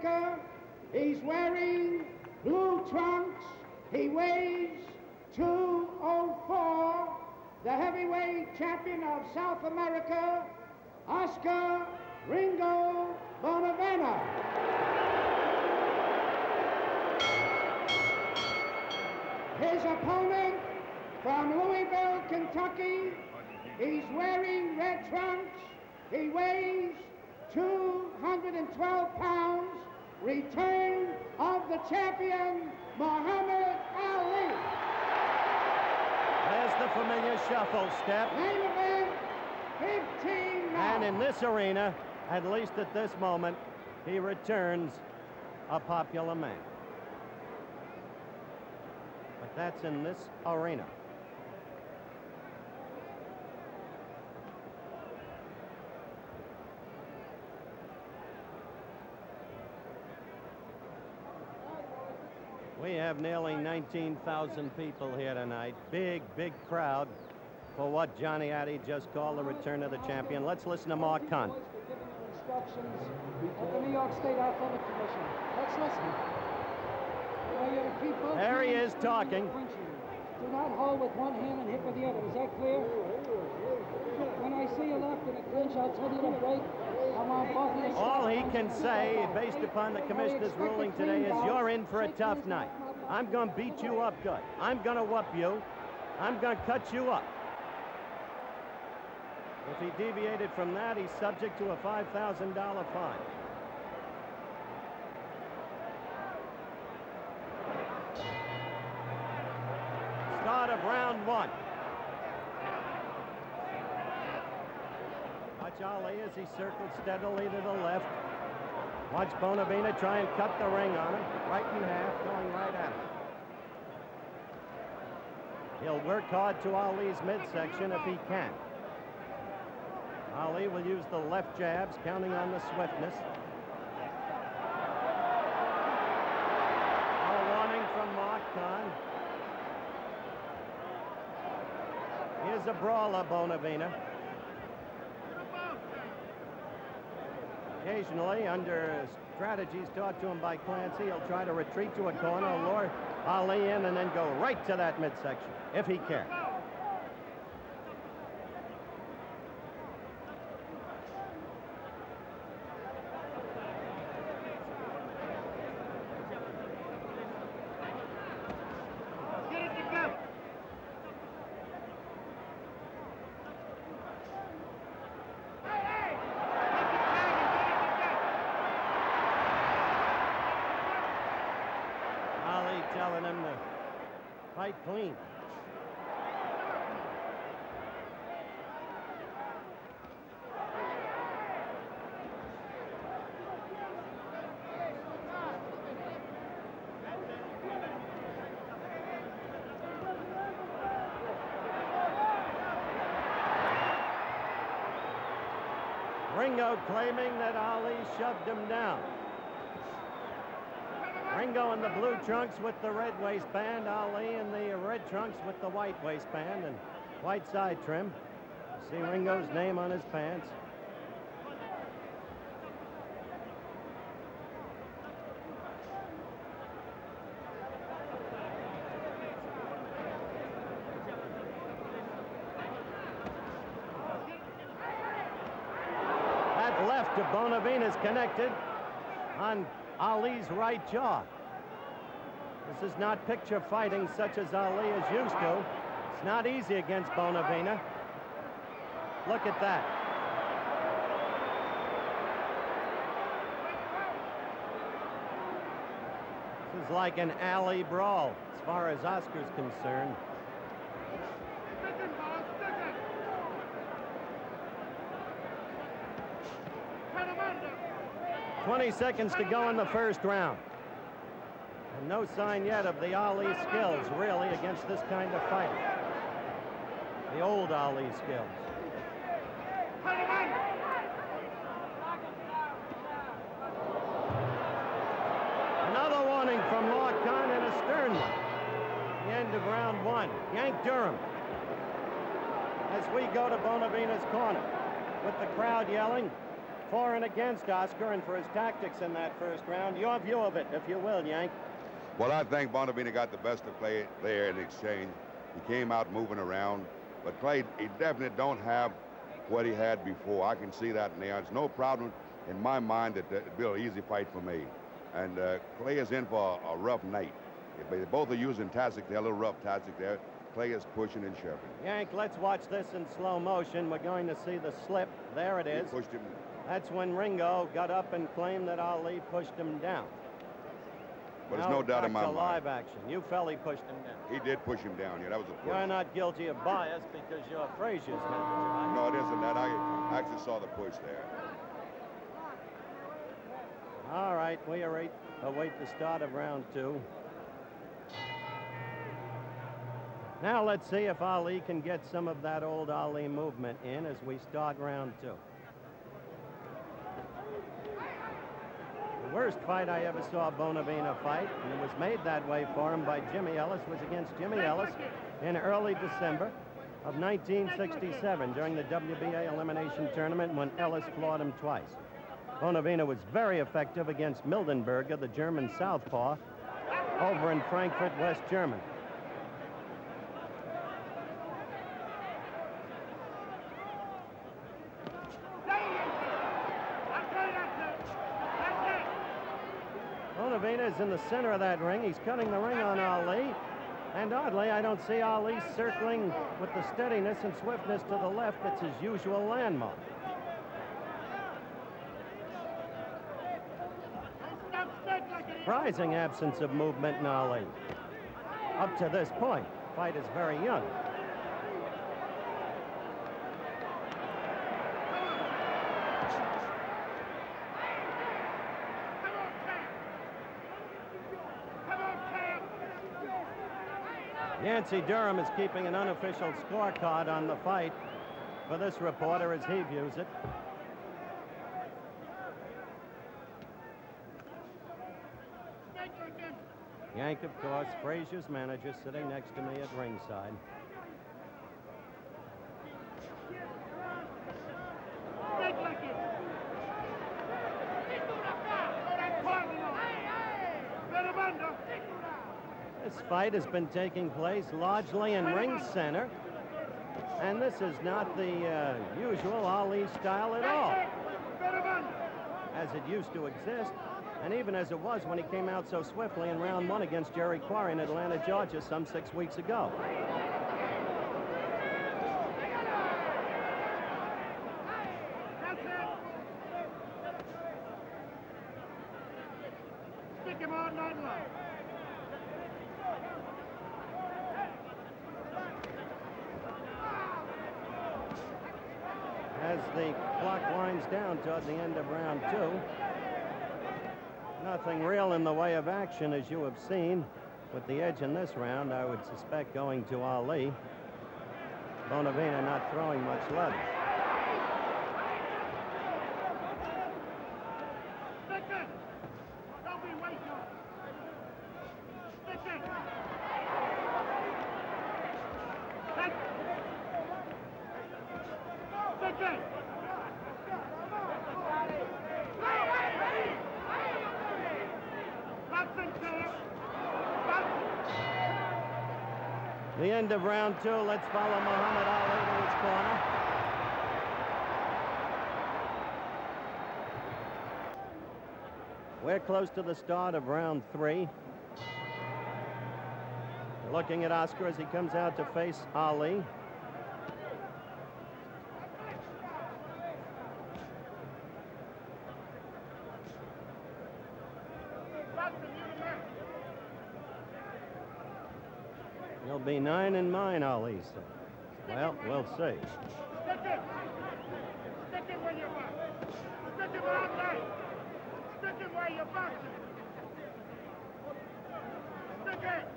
America. He's wearing blue trunks. He weighs 204. The heavyweight champion of South America, Oscar Ringo Bonavena. His opponent from Louisville, Kentucky, he's wearing red trunks. He weighs 212 pounds. Return of the champion, Muhammad Ali. There's the familiar shuffle step. Main event, 15 now. And in this arena, at least at this moment, he returns a popular man. But that's in this arena. We have nearly 19,000 people here tonight. Big, big crowd for what Johnny Addy just called the return of the champion. Let's listen to Mark Kahn. Instructions at the New York State Athletic Commission. Let's listen. There he is talking. Do not hold with one hand and hit with the other. Is that clear? When I see you left in a clinch, I'll tell you to break. I want both of you. All he can say, based upon the commissioner's ruling today, is you're in for a tough night. I'm going to beat you up good. I'm going to whoop you. I'm going to cut you up. If he deviated from that, he's subject to a $5,000 fine. Start of round one. Watch Ali as he circles steadily to the left. Watch Bonavena try and cut the ring on him. Right in half, going right at him. He'll work hard to Ali's midsection if he can. Ali will use the left jabs, counting on the swiftness. A warning from Mark Kahn. Here's a brawler, Bonavena. Occasionally, under strategies taught to him by Clancy, he'll try to retreat to a corner, lure Ali in, and then go right to that midsection, if he can. Telling him to fight clean. Ringo claiming that Ali shoved him down. Ringo in the blue trunks with the red waistband, Ali in the red trunks with the white waistband and white side trim. See Ringo's name on his pants. That left of Bonavena's connected on Ali's right jaw. This is not picture fighting such as Ali is used to. It's not easy against Bonavena. Look at that. This is like an alley brawl as far as Oscar's concerned. 20 seconds to go in the first round. And no sign yet of the Ali skills, really, against this kind of fighting. The old Ali skills. Another warning from Mark Kahn and a stern one. The end of round one. Yank Durham. As we go to Bonavena's corner with the crowd yelling, for and against Oscar and for his tactics in that first round. Your view of it, if you will, Yank. Well, I think Bonavena got the best of Clay there in exchange. He came out moving around, but Clay, he definitely don't have what he had before. I can see that now. It's no problem in my mind that it'd be an easy fight for me. And Clay is in for a rough night. If they both are using tactics, they're a little rough tactics there. Clay is pushing and shoving. Yank, let's watch this in slow motion. We're going to see the slip. There it is. He pushed him. That's when Ringo got up and claimed that Ali pushed him down. But there's no doubt in my mind. Live action. You felt he pushed him down. He did push him down. Yeah, that was a push. You're not guilty of bias because you're Frazier's man, right? No, it isn't that. I actually saw the push there. All right, we await the start of round 2. Now let's see if Ali can get some of that old Ali movement in as we start round 2. The worst fight I ever saw Bonavena fight, and it was made that way for him by Jimmy Ellis, was against Jimmy Ellis in early December of 1967 during the WBA elimination tournament when Ellis floored him twice. Bonavena was very effective against Mildenberger, the German southpaw, over in Frankfurt, West Germany. Bonavena is in the center of that ring. He's cutting the ring on Ali. And oddly, I don't see Ali circling with the steadiness and swiftness to the left that's his usual landmark. Surprising absence of movement in Ali. Up to this point, the fight is very young. Yancey Durham is keeping an unofficial scorecard on the fight for this reporter as he views it. Yank, of course, Frazier's manager, sitting next to me at ringside. This fight has been taking place largely in ring center, and this is not the usual Ali style at all, as it used to exist, and even as it was when he came out so swiftly in round 1 against Jerry Quarry in Atlanta, Georgia, some 6 weeks ago. Stick him all night long. As the clock winds down toward the end of round 2, nothing real in the way of action, as you have seen. With the edge in this round, I would suspect going to Ali. Bonavena not throwing much leather. The end of round 2. Let's follow Muhammad Ali to his corner. We're close to the start of round 3. Looking at Oscar as he comes out to face Ali. He'll be 9 in mine, Ali said. Well, we'll see. Stick it! Stick it where you want. Stick it where I'm right. Stick it where you're boxing. Stick it!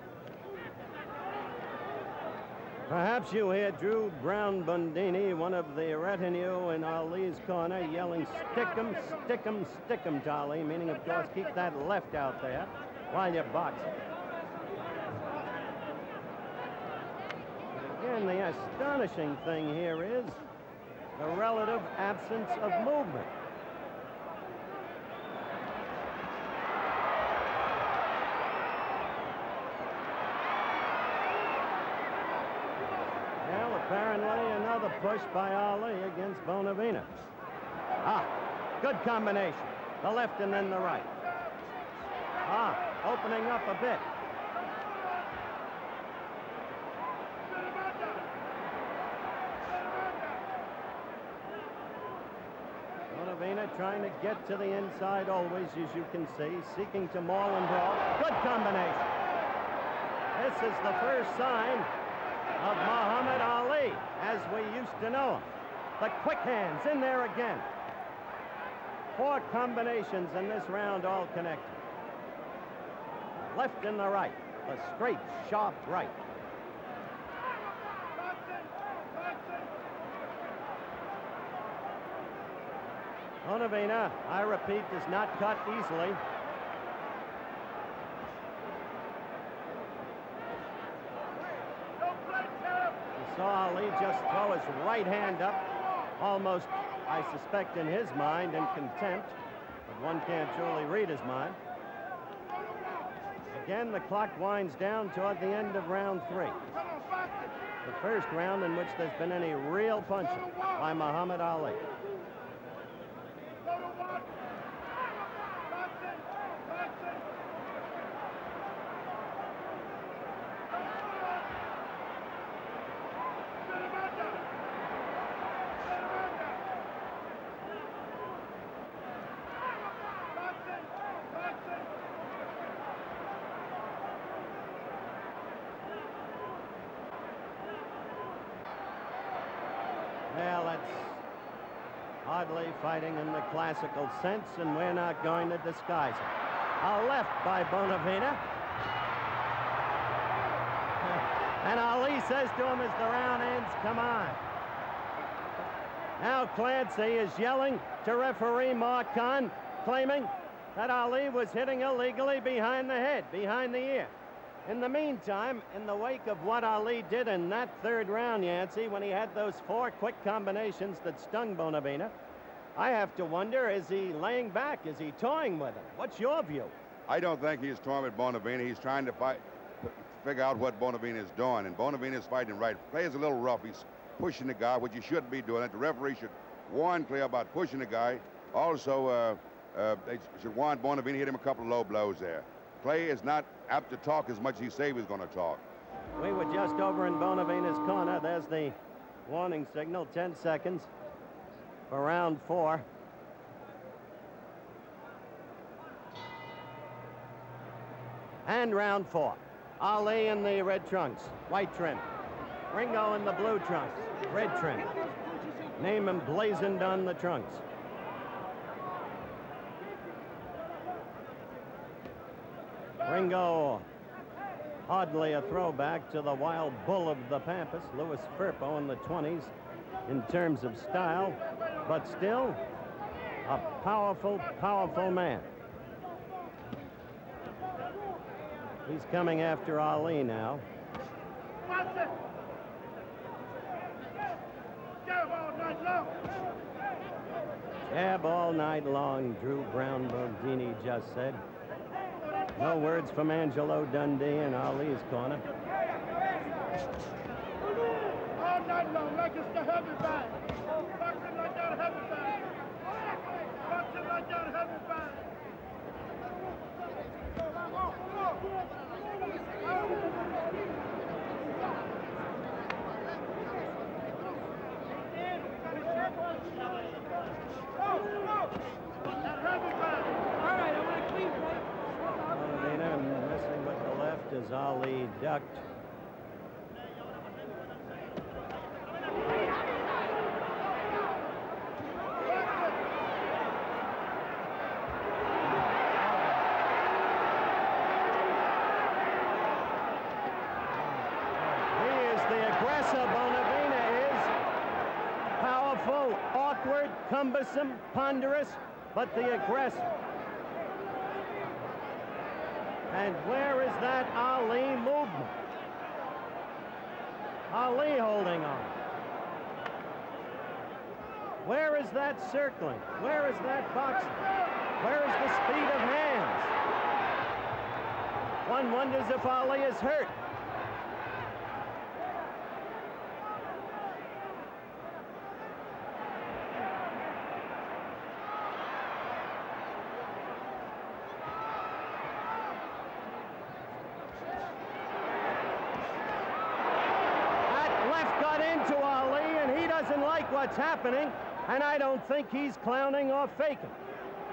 Perhaps you hear Drew Brown Bundini, one of the retinue in Ali's corner, yelling, stick him, stick him, stick him to Ali, meaning, of course, keep that left out there while you're boxing. Again, the astonishing thing here is the relative absence of movement. apparently another push by Ali against Bonavena. Good combination. The left and then the right. Opening up a bit. Bonavena trying to get to the inside always, as you can see, seeking to maul and brawl. Good combination. This is the first sign of Muhammad Ali as we used to know him. The quick hands in there again. 4 combinations in this round, all connected. Left and the right. The straight, sharp right. Bonavena, I repeat, does not cut easily. You saw Ali just throw his right hand up, almost, I suspect, in his mind, in contempt, but one can't truly read his mind. Again, the clock winds down toward the end of round 3. The first round in which there's been any real punching by Muhammad Ali. Well, that's hardly fighting in the classical sense, and we're not going to disguise it. A left by Bonavena. And Ali says to him as the round ends, come on. Now Clancy is yelling to referee Mark Kahn, claiming that Ali was hitting illegally behind the head, behind the ear. In the meantime, in the wake of what Ali did in that third round, Yancey, when he had those 4 quick combinations that stung Bonavena, I have to wonder, is he laying back? Is he toying with him? What's your view? I don't think he's toying with Bonavena. He's trying to figure out what Bonavena is doing, and Bonavena is fighting right. Play is a little rough. He's pushing the guy, which he shouldn't be doing. The referee should warn Clay about pushing the guy. Also, they should warn Bonavena, hit him a couple of low blows there. Clay is not apt to talk as much as he said he was going to talk. We were just over in Bonavena's corner. There's the warning signal, 10 seconds for round 4. And round 4. Ali in the red trunks, white trim. Ringo in the blue trunks, red trim. Name emblazoned on the trunks. Ringo, hardly a throwback to the wild bull of the Pampas, Louis Firpo in the 20s in terms of style, but still a powerful, powerful man. He's coming after Ali now. Jab all night long, Drew Brown Bondini just said. No words from Angelo Dundee in Ali's corner. All night long, like it's the heavy bag. Boxing like that heavy bag. Boxing like that heavy bag. Messing with the left as Ali ducked. He is the aggressor, Bonavena is. Powerful, awkward, cumbersome, ponderous, but the aggressor. And where is that Ali movement? Ali holding on. Where is that circling? Where is that boxing? Where is the speed of hands? One wonders if Ali is hurt. got into Ali, and he doesn't like what's happening, and I don't think he's clowning or faking.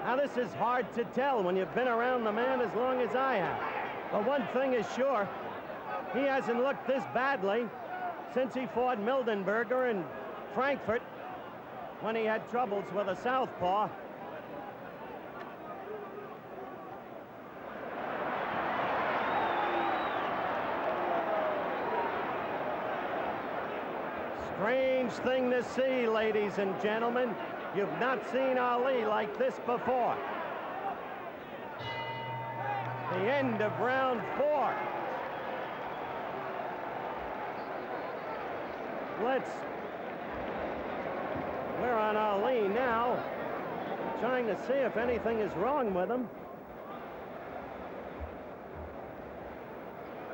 Now, this is hard to tell when you've been around the man as long as I have. But one thing is sure, he hasn't looked this badly since he fought Mildenberger in Frankfurt when he had troubles with a southpaw. Strange thing to see, ladies and gentlemen. You've not seen Ali like this before. The end of round 4. We're on Ali now, trying to see if anything is wrong with him.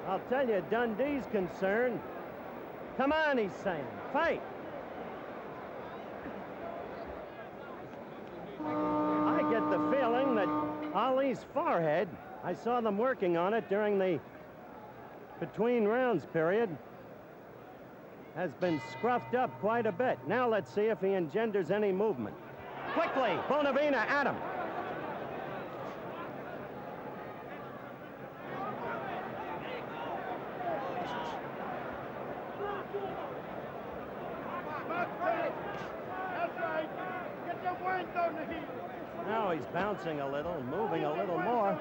I'll tell you, Dundee's concerned. Come on, he's saying, fight. I get the feeling that Ali's forehead, I saw them working on it during the between rounds period, has been scruffed up quite a bit. Now let's see if he engenders any movement. Quickly, Bonavena at him. Now he's bouncing a little, moving a little more.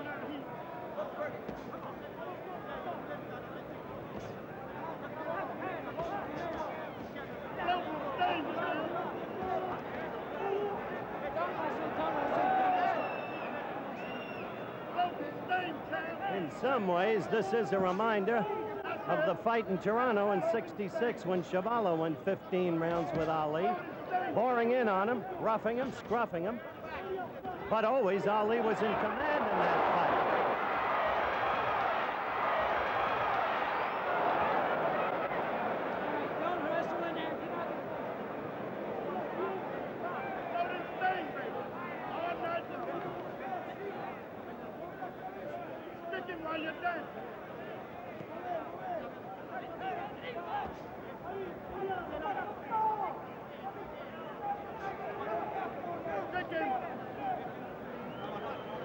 In some ways, this is a reminder of the fight in Toronto in '66 when Chuvalo went 15 rounds with Ali, pouring in on him, roughing him, scruffing him. But always Ali was in command in that fight.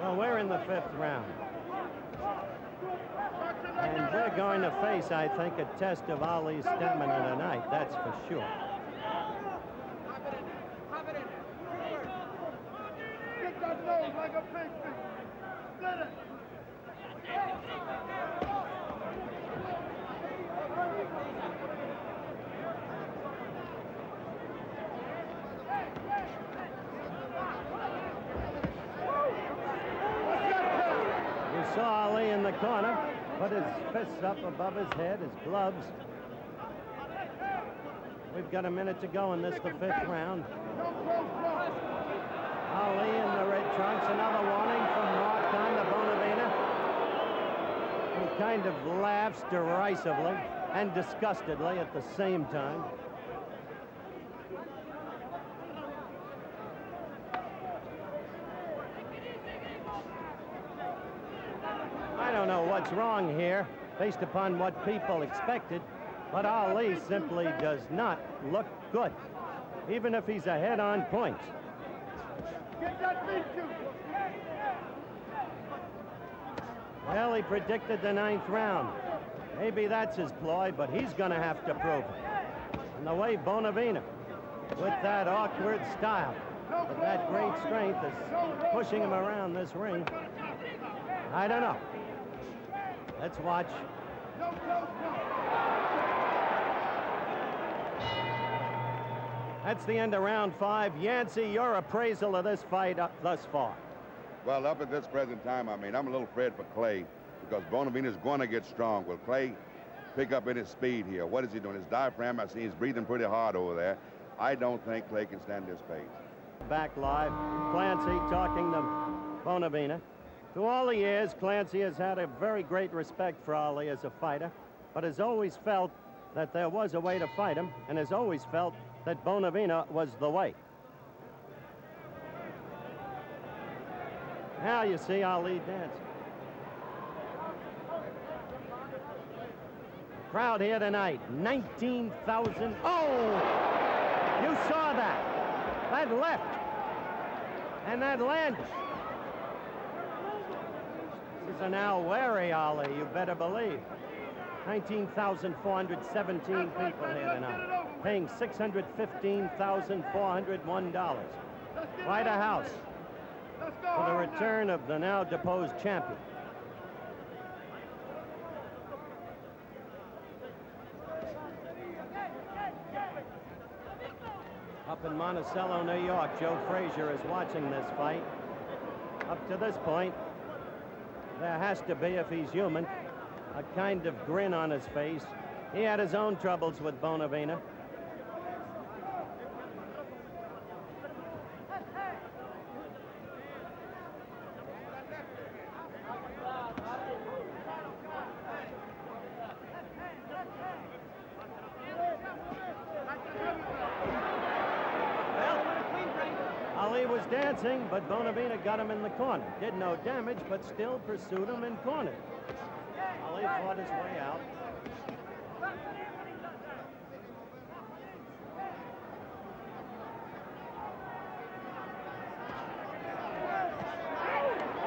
Well, we're in the 5th round. And we're going to face, I think, a test of Ali's stamina tonight, that's for sure. Get that nose like a pig. Get it. Saw Ali in the corner, put his fists up above his head, his gloves. We've got a minute to go in this, the 5th round. Ali in the red trunks, another warning from Martin to Bonavena, who kind of laughs derisively and disgustedly at the same time. I don't know what's wrong here, based upon what people expected, but Ali simply does not look good, even if he's ahead on points. Well, he predicted the 9th round. Maybe that's his ploy, but he's going to have to prove it. And the way Bonavena, with that awkward style, with that great strength, is pushing him around this ring, I don't know. Let's watch. That's the end of round 5. Yancey, your appraisal of this fight thus far. Well, up at this present time, I'm a little afraid for Clay because Bonavena's going to get strong. Will Clay pick up in his speed here? What is he doing? His diaphragm, I see he's breathing pretty hard over there. I don't think Clay can stand this pace. Back live, Clancy talking to Bonavena. Through all the years, Clancy has had a very great respect for Ali as a fighter, but has always felt that there was a way to fight him, and has always felt that Bonavena was the way. Now you see Ali dancing. Crowd here tonight, 19,000. Oh! You saw that. That left. And that landed. This is an Al wary Ali, you better believe. 19,417 people here tonight, paying $615,401. Quite a house for the return of the now deposed champion. Up in Monticello, New York, Joe Frazier is watching this fight. Up to this point, there has to be, if he's human, a kind of grin on his face. He had his own troubles with Bonavena. Ali was dancing, but Bonavena got him in the corner. Did no damage, but still pursued him and cornered. Ali fought his way out.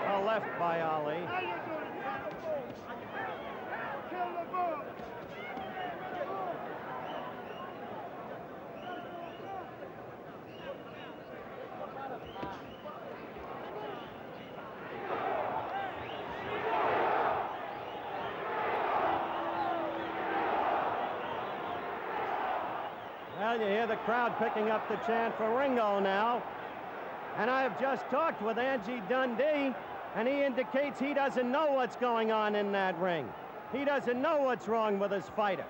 A left by Ali. Kill the bull. Well, you hear the crowd picking up the chant for Ringo now. And I have just talked with Angie Dundee, and he indicates he doesn't know what's going on in that ring. He doesn't know what's wrong with his fighter.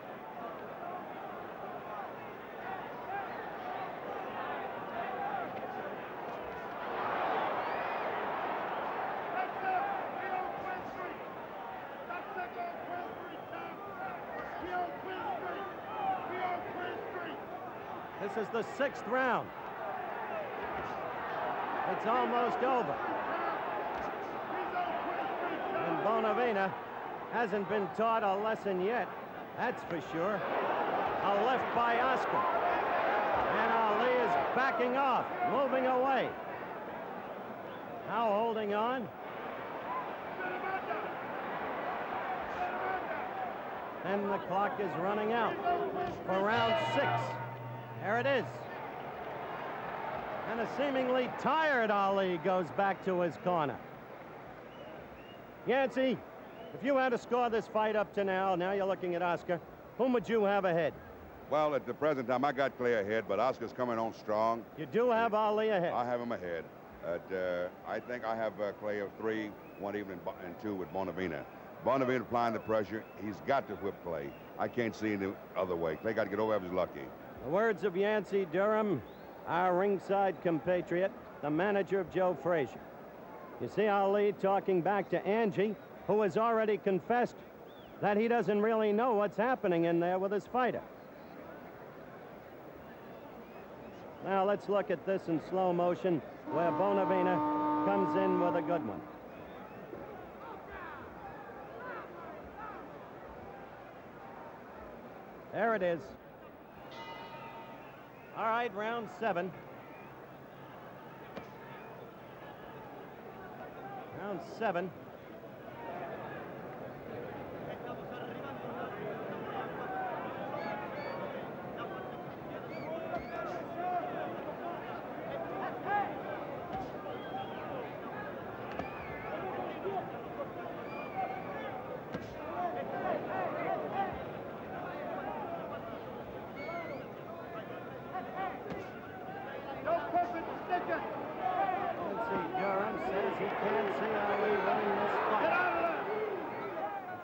This is the 6th round. It's almost over. And Bonavena hasn't been taught a lesson yet, that's for sure. A left by Oscar. And Ali is backing off, moving away. Now holding on. And the clock is running out for round 6. There it is. And a seemingly tired Ali goes back to his corner. Yancey, if you had to score this fight up to now you're looking at Oscar, whom would you have ahead? Well, at the present time, I got Clay ahead, but Oscar's coming on strong. You do have Ali ahead. I have him ahead. I think I have Clay of 3, 1 even and 2 with Bonavena. Bonavena applying the pressure. He's got to whip Clay. I can't see any other way. Clay got to get over if he's lucky. The words of Yancey Durham, our ringside compatriot, the manager of Joe Frazier. You see Ali talking back to Angie, who has already confessed that he doesn't really know what's happening in there with his fighter. Now let's look at this in slow motion, where Bonavena comes in with a good one. There it is. All right, round 7. Round 7.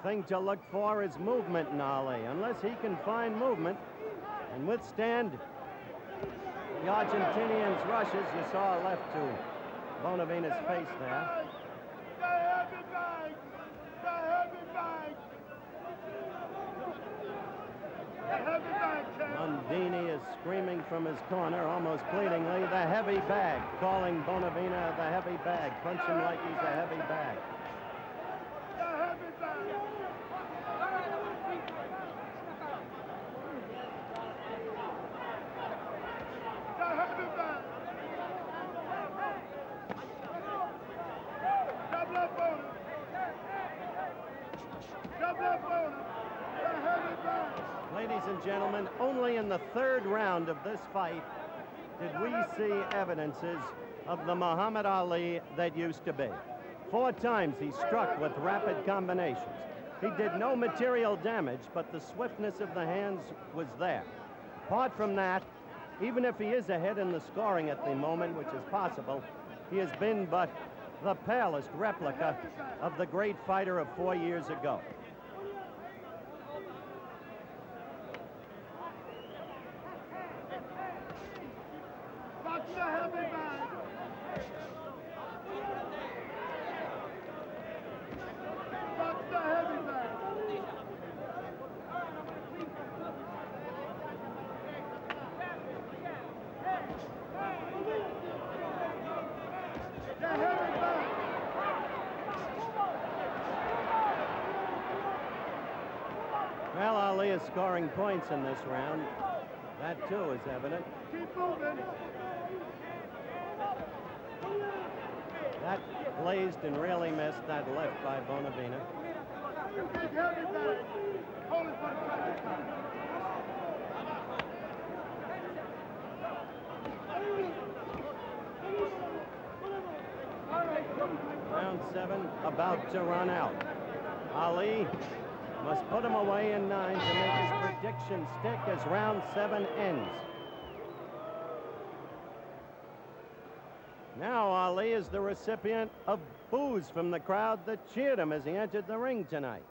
Thing to look for is movement in Ali. Unless he can find movement and withstand the Argentinian's rushes. You saw a left to Bonavena's face there. Mundini is screaming from his corner, almost pleadingly, the heavy bag, calling Bonavena the heavy bag. Punch him like he's a heavy bag. Ladies and gentlemen, only in the third round of this fight did we see evidences of the Muhammad Ali that used to be. 4 times he struck with rapid combinations. He did no material damage, but the swiftness of the hands was there. Apart from that, even if he is ahead in the scoring at the moment, which is possible, he has been but the palest replica of the great fighter of 4 years ago. Well, Ali is scoring points in this round. That, too, is evident. Keep moving. That blazed and really missed that left by Bonavena. Big heavy back. Hold it for the second. Round 7 about to run out. Ali must put him away in 9 to make his prediction stick as round 7 ends. Now Ali is the recipient of boos from the crowd that cheered him as he entered the ring tonight.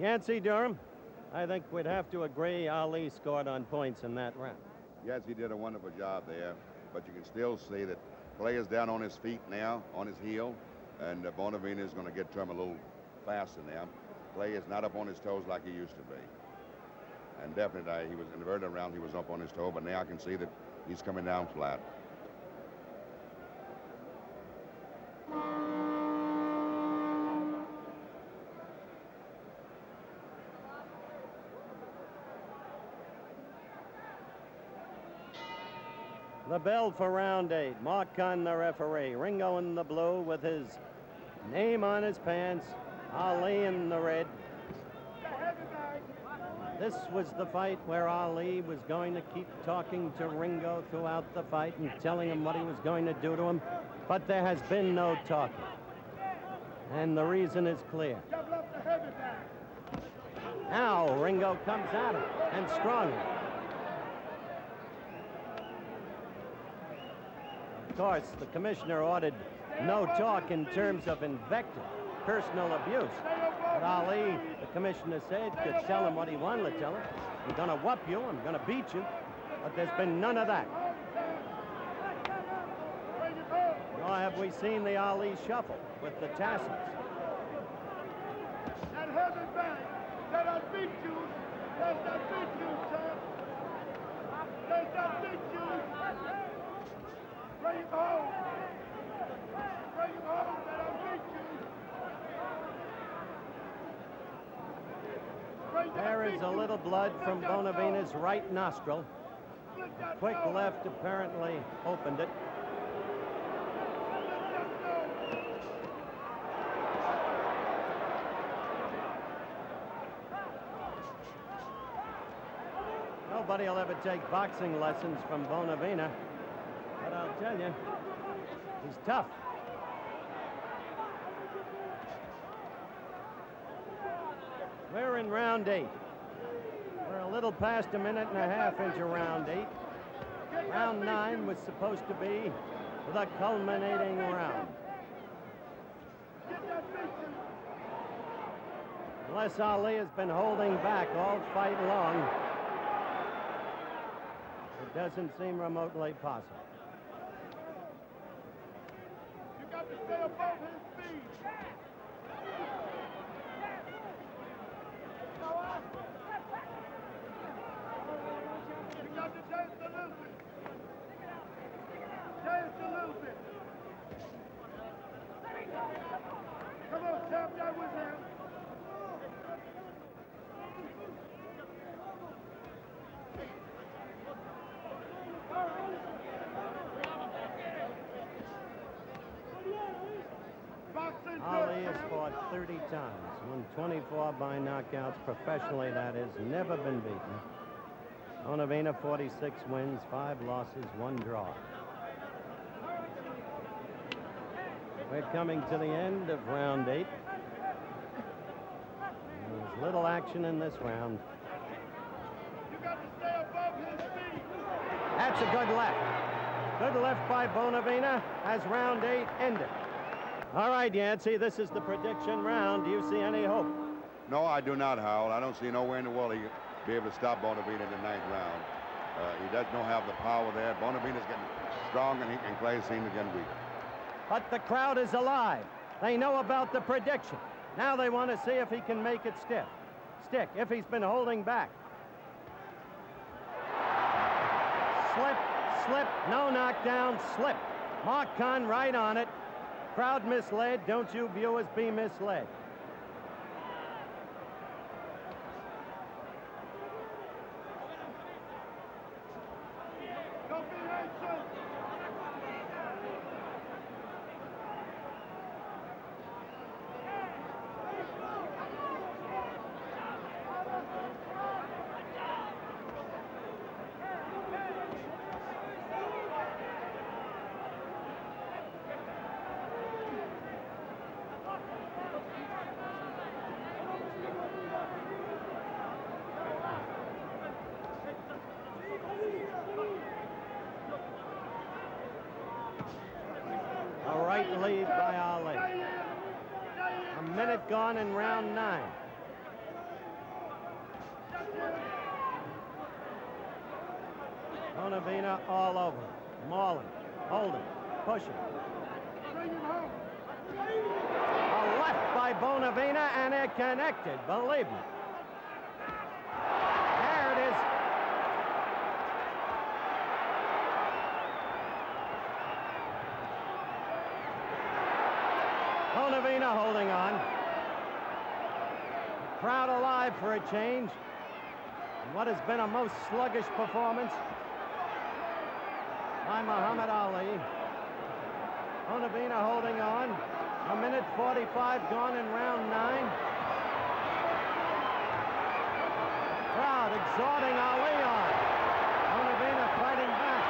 Yancey Durham, I think we'd have to agree Ali scored on points in that round. Yes, he did a wonderful job there, but you can still see that Clay is down on his feet now, on his heel, and Bonavena is going to get to him a little faster now. Clay is not up on his toes like he used to be. And definitely, he was in the very round, he was up on his toe, but now I can see that he's coming down flat. The bell for round 8. Mark Kahn, the referee. Ringo in the blue with his name on his pants. Ali in the red. This was the fight where Ali was going to keep talking to Ringo throughout the fight and telling him what he was going to do to him. But there has been no talking. And the reason is clear. Now Ringo comes at him, and strongly. Of course, the commissioner ordered no talk in terms of invective, personal abuse. But Ali, the commissioner said, could tell him what he wanted to tell him. I'm going to whoop you, I'm going to beat you. But there's been none of that. Nor have we seen the Ali shuffle with the tassels. That heavy back, let us beat you. Let us beat you, sir. Let us beat you. Bring him home. Bring him home, let us beat you. There is a little blood from Bonavena's right nostril. A quick left apparently opened it. Nobody will ever take boxing lessons from Bonavena, but I'll tell you, he's tough. We're in round 8. We're a little past a minute and a half into round 8. Round 9 was supposed to be the culminating round. Unless Ali has been holding back all fight long, it doesn't seem remotely possible. You got to stay above his feet. You got to dance a little bit. Dance a little bit. Come on, tap that with him. Ali has fought 30 times, won 24 by knockouts. Professionally, that is, never been beaten. Bonavena, 46 wins, 5 losses, 1 draw. We're coming to the end of round 8. There's little action in this round. You got to stay above his feet. That's a good left. Good left by Bonavena as round 8 ended. All right, Yancey, this is the prediction round. Do you see any hope? No, I do not, Howell. I don't see nowhere in the world he'll be able to stop Bonavena in the 9th round. He does not have the power there. Bonavena's getting strong, and Clay seems again weak. But the crowd is alive. They know about the prediction. Now they want to see if he can make it stick, if he's been holding back. Slip, no knockdown, slip. Mark Kahn right on it. Crowd misled. Don't you viewers be misled. Don't be anxious. A right lead by Ali. A minute gone in round 9. Bonavena all over. Mauling, holding, pushing. Bring him home. A left by Bonavena, and it connected, believe me. There it is. Bonavena holding on. Crowd alive for a change. What has been a most sluggish performance by Muhammad Ali. Bonavena holding on. A minute 45 gone in round 9. Crowd exhorting Ali on. Bonavena fighting back.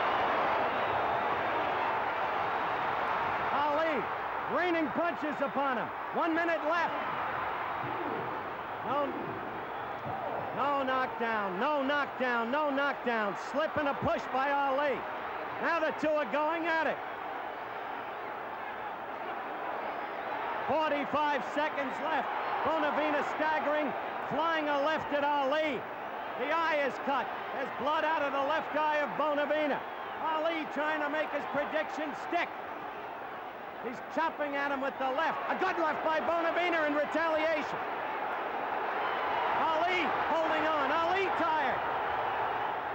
Ali raining punches upon him. 1 minute left. No knockdown, no knockdown, no knockdown. Slip and a push by Ali. Now the two are going at it. 45 seconds left. Bonavena staggering, flying a left at Ali. The eye is cut. There's blood out of the left eye of Bonavena. Ali trying to make his prediction stick. He's chopping at him with the left. A good left by Bonavena in retaliation. Ali holding on. Ali tired.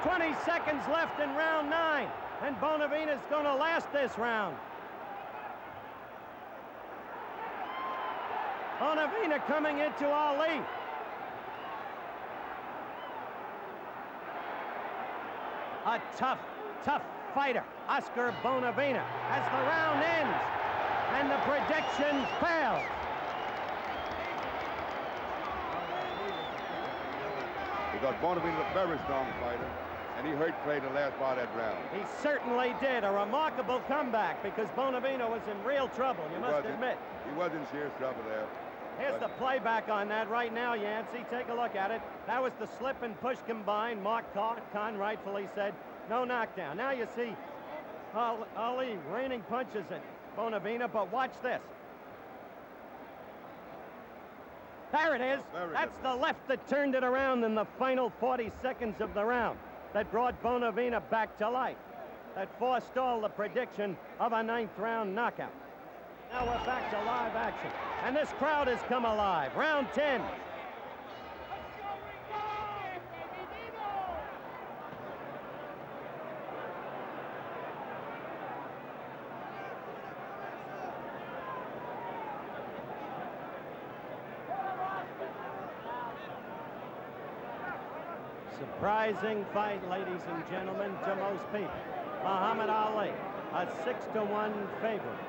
20 seconds left in round 9. And Bonavena's going to last this round. Bonavena coming into Ali. A tough fighter, Oscar Bonavena, as the round ends. And the prediction fails. Because Bonavena's a very strong fighter, and he hurt Clay in the last part of that round. He certainly did. A remarkable comeback because Bonavena was in real trouble, you must admit. He was in serious trouble there. Here's the playback on that right now, Yancey. Take a look at it. That was the slip and push combined. Mark Kahn rightfully said no knockdown. Now you see Ali raining punches at Bonavena, but watch this. There it is. That's the left that turned it around in the final 40 seconds of the round. That brought Bonavena back to life. That forestalled the prediction of a 9th round knockout. Now we're back to live action. And this crowd has come alive. Round 10. Surprising fight, ladies and gentlemen, to most people. Muhammad Ali, a 6-to-1 favorite.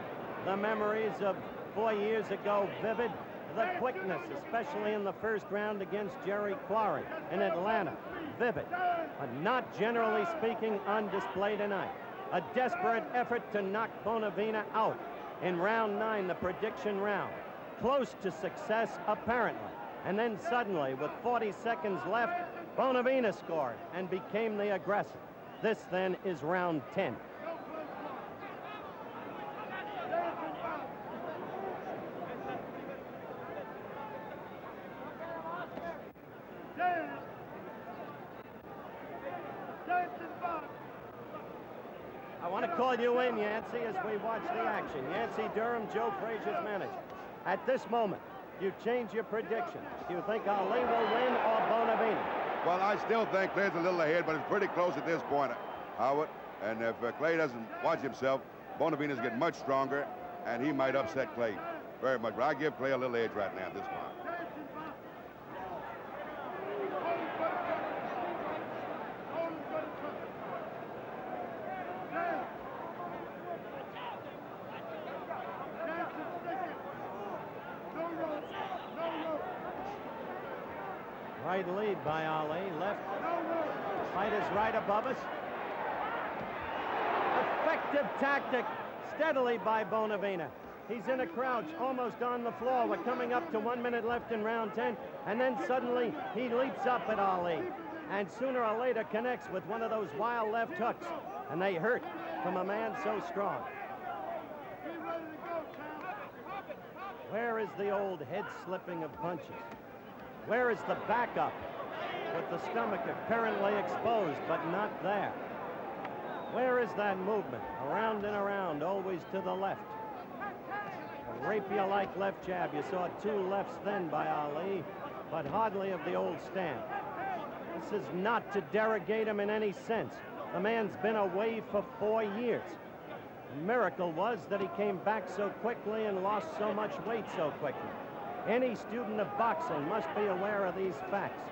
The memories of 4 years ago vivid. The quickness, especially in the first round against Jerry Quarry in Atlanta. Vivid, but not generally speaking on display tonight. A desperate effort to knock Bonavena out in round 9, the prediction round. Close to success, apparently. And then suddenly, with 40 seconds left, Bonavena scored and became the aggressor. This then is round 10. I want to call you in, Yancey, as we watch the action. Yancey Durham, Joe Frazier's manager. At this moment, you change your prediction. Do you think Ali will win or Bonavena? Well, I still think Clay's a little ahead, but it's pretty close at this point, Howard. And if Clay doesn't watch himself, Bonavena's getting much stronger, and he might upset Clay very much. But I give Clay a little edge right now at this point. Right lead by Ali. Left. Fight is right above us. Effective tactic. Steadily by Bonavena. He's in a crouch, almost on the floor. We're coming up to 1 minute left in round 10. And then suddenly he leaps up at Ali. And sooner or later connects with one of those wild left hooks. And they hurt from a man so strong. Where is the old head slipping of punches? Where is the backup with the stomach apparently exposed but not there? Where is that movement? Around and around, always to the left. A rapier-like left jab. You saw 2 lefts then by Ali, but hardly of the old stamp. This is not to derogate him in any sense. The man's been away for 4 years. The miracle was that he came back so quickly and lost so much weight so quickly. Any student of boxing must be aware of these facts.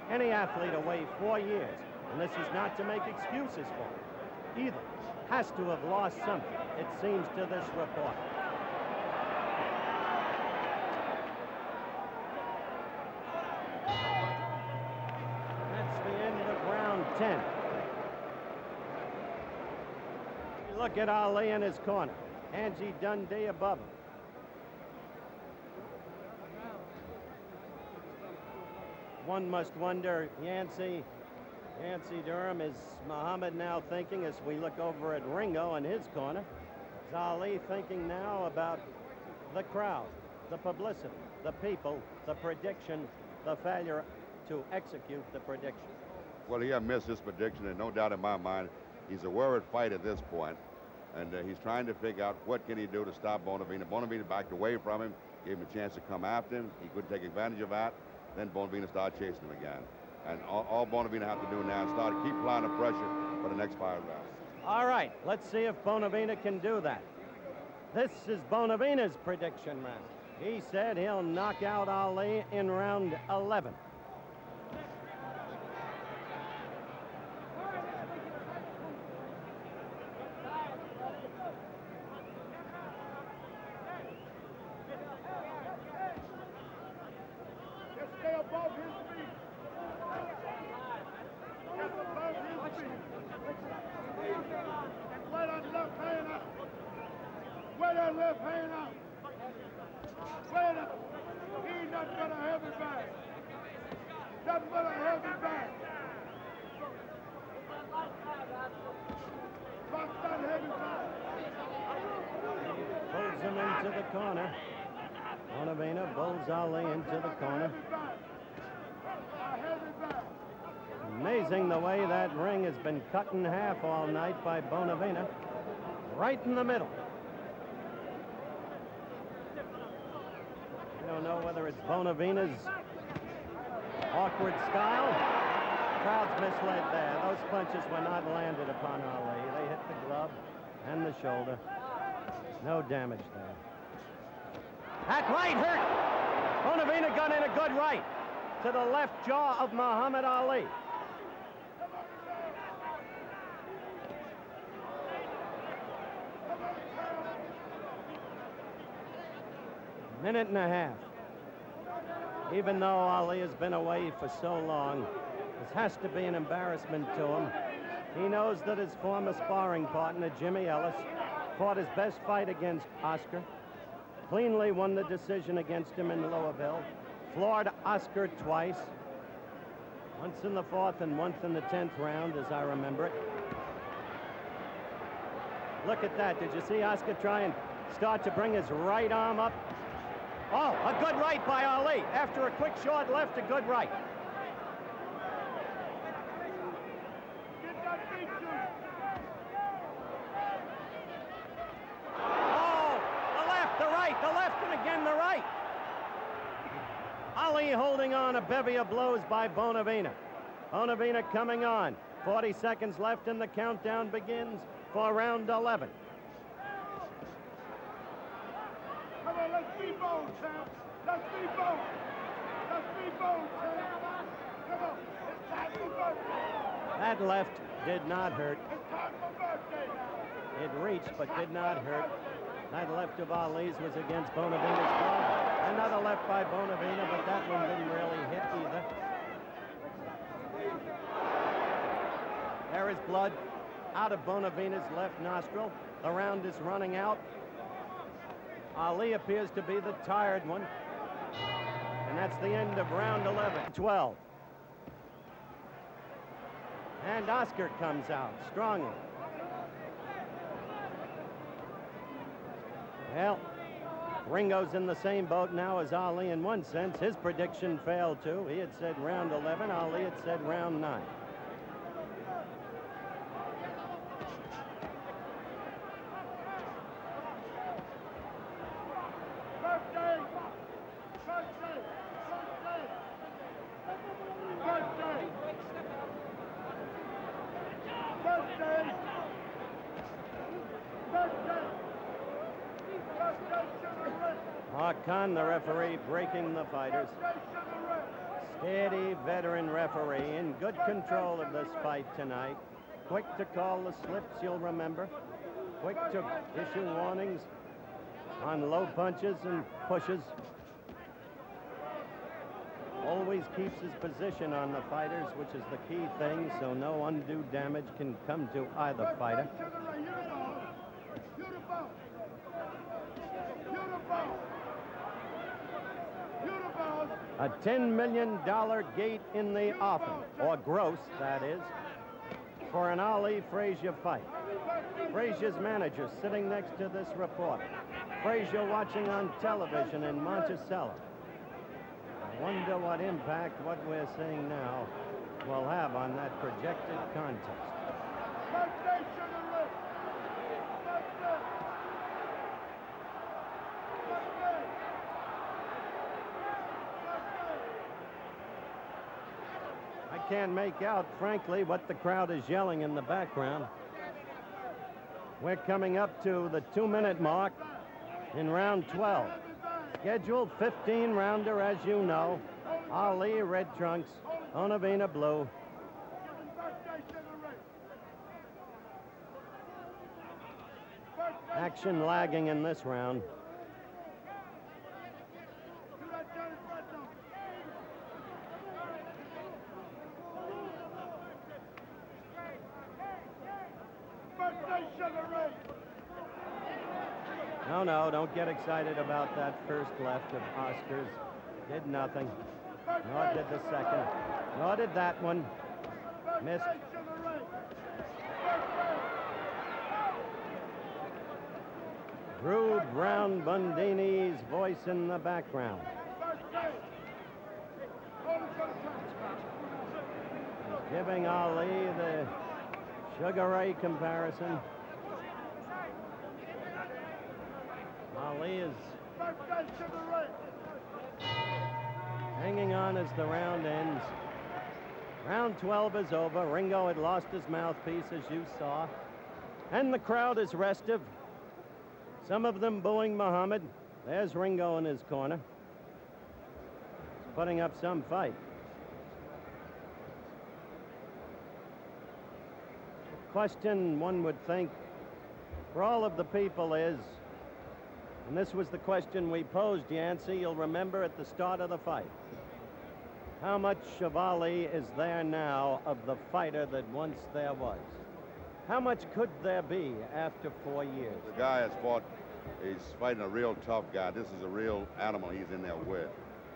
Any athlete away 4 years, and this is not to make excuses for him, either has to have lost something, it seems to this report. That's the end of round 10. You look at Ali in his corner. Angie Dundee above him. One must wonder, Yancey Durham, is Muhammad now thinking, as we look over at Ringo in his corner, is Ali thinking now about the crowd, the publicity, the people, the prediction, the failure to execute the prediction? Well, he missed his prediction, and no doubt in my mind, he's a worried fight at this point, and he's trying to figure out what can he do to stop Bonavena. Bonavena backed away from him, gave him a chance to come after him. He couldn't take advantage of that. Then Bonavena started chasing him again. And all Bonavena have to do now is keep applying the pressure for the next 5 rounds. All right, let's see if Bonavena can do that. This is Bonavena's prediction round. He said he'll knock out Ali in round 11. Stay above his feet. Just above his feet. And wear that left hand out. Wear that left hand out. Wear that. He ain't nothing but a heavy bag. Nothing but a heavy bag. Drop that heavy bag. Pulls him into the corner. Bonavena bulls Ali into the corner. Amazing the way that ring has been cut in half all night by Bonavena. Right in the middle. I don't know whether it's Bonavena's awkward style. Crowd's misled there. Those punches were not landed upon Ali. They hit the glove and the shoulder. No damage there. That right hurt. Bonavena got in a good right to the left jaw of Muhammad Ali. Minute and a half. Even though Ali has been away for so long, this has to be an embarrassment to him. He knows that his former sparring partner, Jimmy Ellis, fought his best fight against Oscar, cleanly won the decision against him in Louisville, floored Oscar twice, once in the 4th and once in the 10th round, as I remember it. Look at that. Did you see Oscar try and start to bring his right arm up? Oh, a good right by Ali. After a quick short left, a good right. Oh, the left, and again the right. Ali holding on, a bevy of blows by Bonavena. Bonavena coming on. 40 seconds left and the countdown begins for round 11. Come on, let's be bold, champ. Let's be bold. Let's be bold, champ. Come on, it's time for birthday. That left did not hurt. It's time for birthday now. It reached but did not hurt. That left of Ali's was against Bonavena's glove. Another left by Bonavena, but that one didn't really hit either. There is blood out of Bonavena's left nostril. The round is running out. Ali appears to be the tired one. And that's the end of round 11. 12. And Oscar comes out strongly. Well, Ringo's in the same boat now as Ali in one sense. His prediction failed too. He had said round 11. Ali had said round 9. Khan, the referee, breaking the fighters. Steady veteran referee in good control of this fight tonight. Quick to call the slips, you'll remember. Quick to issue warnings on low punches and pushes. Always keeps his position on the fighters, which is the key thing, so no undue damage can come to either fighter. A $10 million gate in the offing, or gross, that is, for an Ali Frazier fight. Frazier's manager sitting next to this reporter. Frazier watching on television in Monticello. I wonder what impact what we're seeing now will have on that projected contest. I can't make out, frankly, what the crowd is yelling in the background. We're coming up to the 2-minute mark in round 12. Scheduled 15-rounder, as you know. Ali, red trunks. Bonavena, blue. Action lagging in this round. No, don't get excited about that first left of Oscar's. Did nothing. Nor did the second. Nor did that one. Missed. Drew Brown Bundini's voice in the background. Giving Ali the Sugar Ray comparison. Ali is hanging on as the round ends. Round 12 is over. Ringo had lost his mouthpiece, as you saw. And the crowd is restive. Some of them booing Muhammad. There's Ringo in his corner. He's putting up some fight. The question, one would think, for all of the people is, And this was the question we posed, Yancey, you'll remember at the start of the fight. How much of Ali is there now of the fighter that once there was? How much could there be after 4 years? The guy has fought, he's fighting a real tough guy. This is a real animal he's in there with.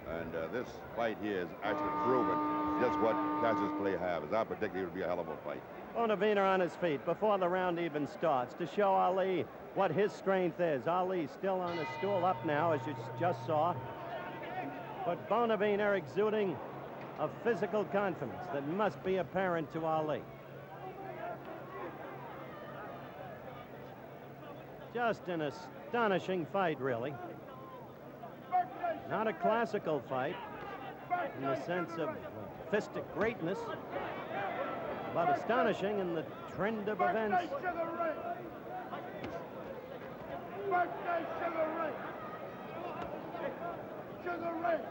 And this fight here is actually proven just what Cassius Clay has. As I predicted, it would be a hell of a fight. Bonavena on his feet before the round even starts to show Ali what his strength is. Ali still on his stool up now, as you just saw. But Bonavena exuding a physical confidence that must be apparent to Ali. Just an astonishing fight, really. Not a classical fight in the sense of fistic greatness, but astonishing in the trend of events. Birthday to the ring! Birthday to the ring! To the ring!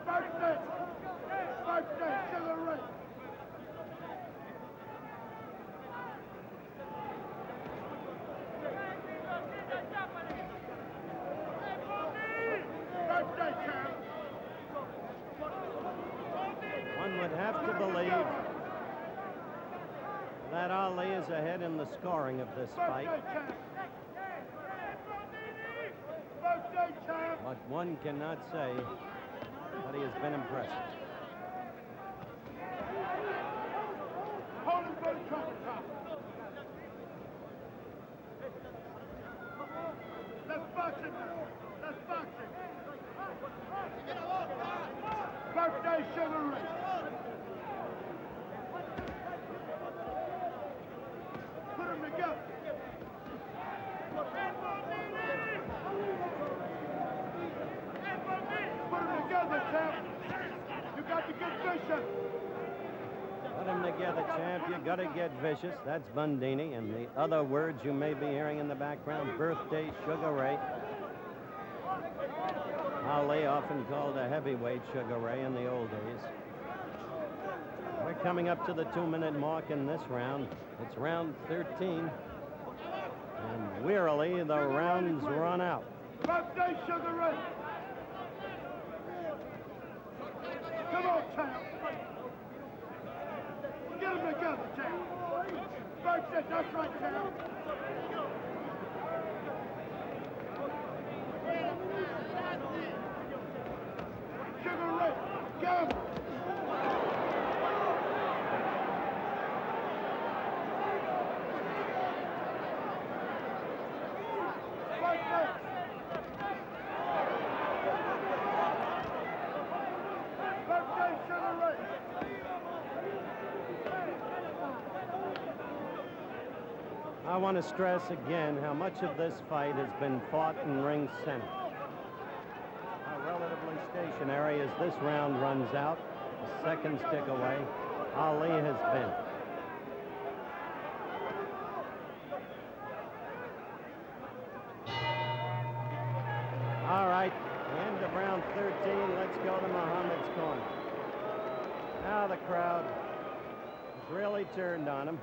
Birthday! Birthday to the ring! Birthday, champ! One would have to believe that Ali is ahead in the scoring of this fight. Birthday, champ! Birthday, champ! But one cannot say that he has been impressive. Hold him for the trumpet top. Let's box it now. Let's box it. Birthday sugar ray. Put them together. Put them together, champ. You got to get vicious. Put them together, champ. You got to get vicious. That's Bundini. And the other words you may be hearing in the background, birthday Sugar Ray. Ali often called a heavyweight Sugar Ray in the old days. We're coming up to the 2-minute mark in this round. It's round 13. And wearily, the rounds run out. Birthday Sugar Ray. Come on, champ. Get them together, champ. Birthday, that's right, champ. Sugar Ray, get him. Birthday. Birthday, Sugar Ray. I want to stress again how much of this fight has been fought in ring center. Relatively stationary as this round runs out, a second stick away, Ali has been. All right, end of round 13. Let's go to Muhammad's corner. Now the crowd has really turned on him.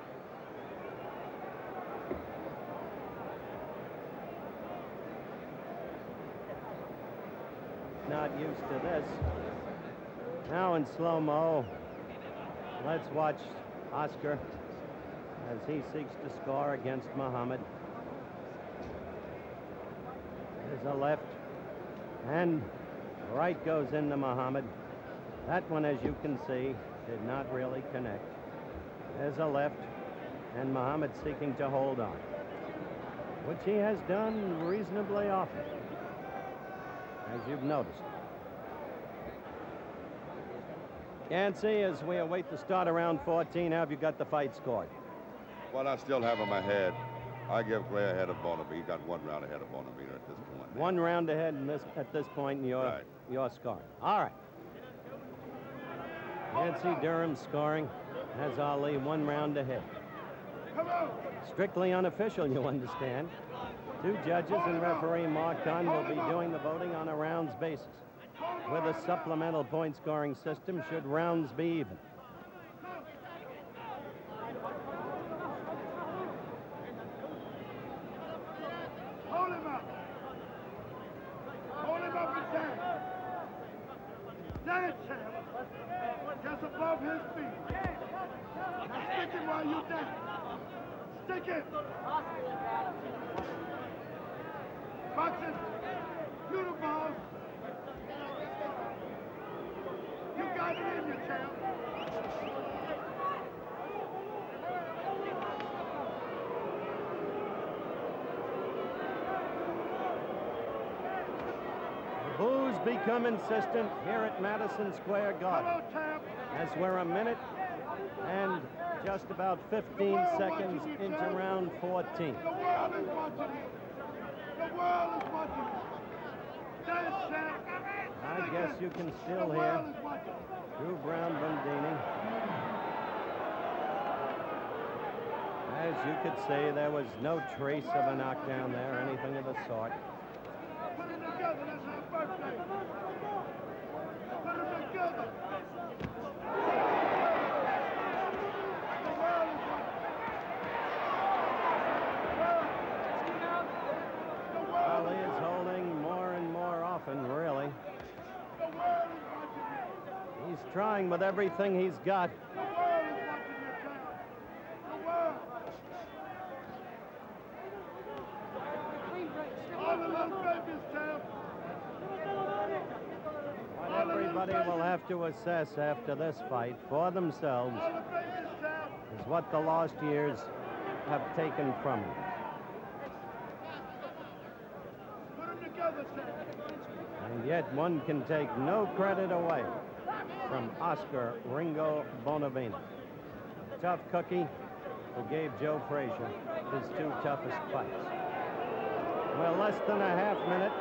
Not used to this. Now in slow-mo, let's watch Oscar as he seeks to score against Muhammad. There's a left, and right goes into Muhammad. That one, as you can see, did not really connect. There's a left, and Muhammad seeking to hold on, which he has done reasonably often, as you've noticed. Yancey, as we await the start of round 14, how have you got the fight scored? Well, I still have in my head. I give Clay ahead of Bonavena. He got 1 round ahead of Bonavena at this point. 1 round ahead at this point in your scoring. All right. Yancey Durham scoring has Ali 1 round ahead. Come on. Strictly unofficial, you understand. 2 judges and referee Mark Kahn will be doing the voting on a rounds basis, with a supplemental point scoring system should rounds be even. Hold him you down. Stick it. Boxing. Beautiful. You got it in you, champ. The boos become insistent here at Madison Square Garden, Hello, champ. as we're a minute and just about 15 seconds into round 14. The world is watching you. The world is watching you. Dance, champ. I guess you can still The hear world is watching. Drew Brown-Bundini. As you could see, there was no trace of a knockdown there, anything of the sort. Put them together, that's our birthday. Put them together. The world is watching. Well, he is holding more and more often, really. The world is watching you. He's trying with everything he's got. The world is watching you, champ. The world. All the little babies, champ. What everybody will have to assess after this fight for themselves All the babies, champ. is what the lost years have taken from him. Put them together, champ. And yet one can take no credit away from Oscar Ringo Bonavena. Tough cookie who gave Joe Frazier his two toughest fights. Well, less than a half minute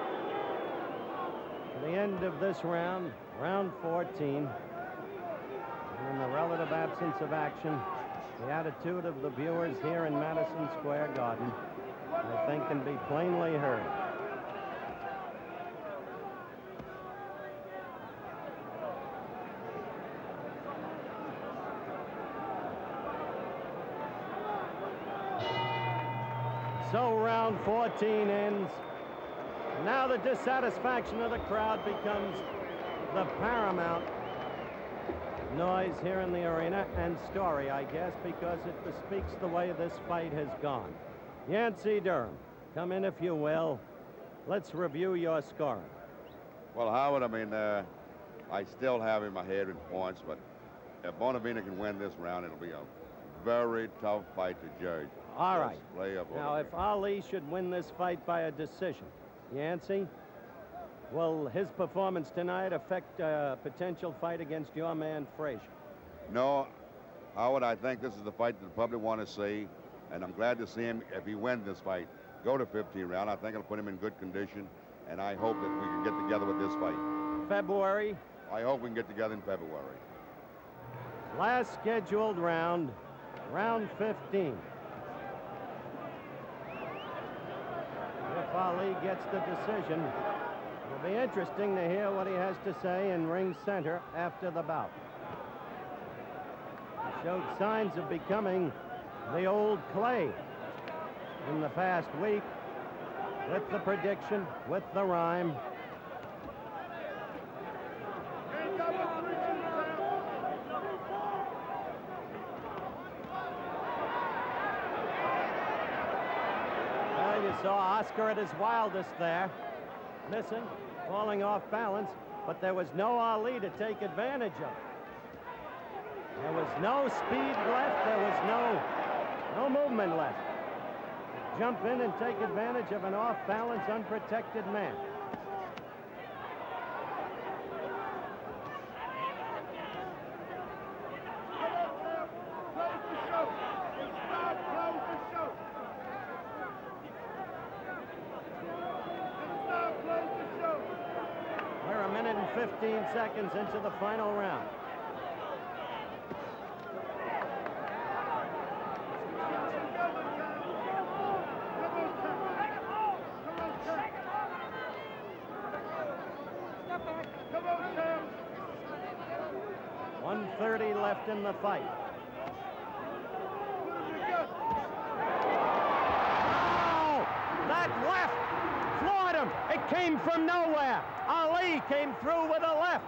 to the end of this round, round 14. And in the relative absence of action, the attitude of the viewers here in Madison Square Garden, I think, can be plainly heard. So round 14 ends. Now the dissatisfaction of the crowd becomes the paramount noise here in the arena, and story, I guess, because it bespeaks the way this fight has gone. Yancey Durham, come in if you will. Let's review your scoring. Well, Howard, I mean, I still have in my head in points, but if Bonavena can win this round, it'll be a very tough fight to judge. All right. Play up Now, if Ali should win this fight by a decision, Yancey, will his performance tonight affect a potential fight against your man Frazier? No, Howard, I think this is the fight that the public want to see, and I'm glad to see him, if he wins this fight, go to 15 round. I think it'll put him in good condition, and I hope that we can get together with this fight. February? I hope we can get together in February. Last scheduled round, round 15. If Ali gets the decision, it'll be interesting to hear what he has to say in ring center after the bout. He showed signs of becoming the old Clay in the past week, with the prediction, with the rhyme. Ain't got no preaching, champ. Well, you saw Oscar at his wildest there, missing, falling off balance, but there was no Ali to take advantage of. There was no speed left, there was no movement left. Jump in and take advantage of an off-balance, unprotected man. Close the show. Stop, close the show. Stop, close the show. We're a minute and 15 seconds into the final round. Come on, champ. Come on, champ. 1:30 left in the fight. Oh! That left floored him. It came from nowhere. Ali came through with a left.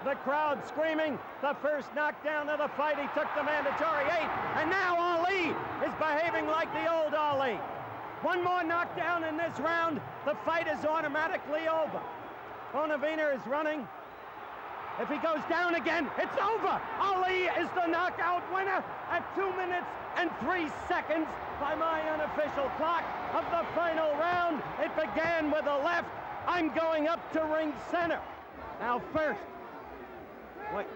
The crowd screaming. The first knockdown of the fight. He took the mandatory 8. And now Ali is behaving like the old Ali. One more knockdown in this round. The fight is automatically over. Bonavena is running. If he goes down again, it's over. Ali is the knockout winner at 2 minutes and 3 seconds by my unofficial clock of the final round. It began with a left. I'm going up to ring center. Now first, wait,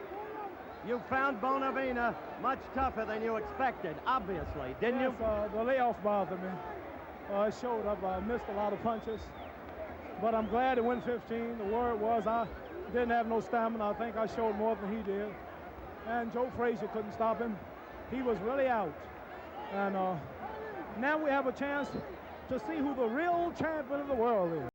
you found Bonavena much tougher than you expected, obviously, didn't you? The layoff bothered me. It showed up. I missed a lot of punches, but I'm glad it went 15. The word was I didn't have no stamina. I think I showed more than he did. And Joe Frazier couldn't stop him. He was really out. And now we have a chance to see who the real champion of the world is.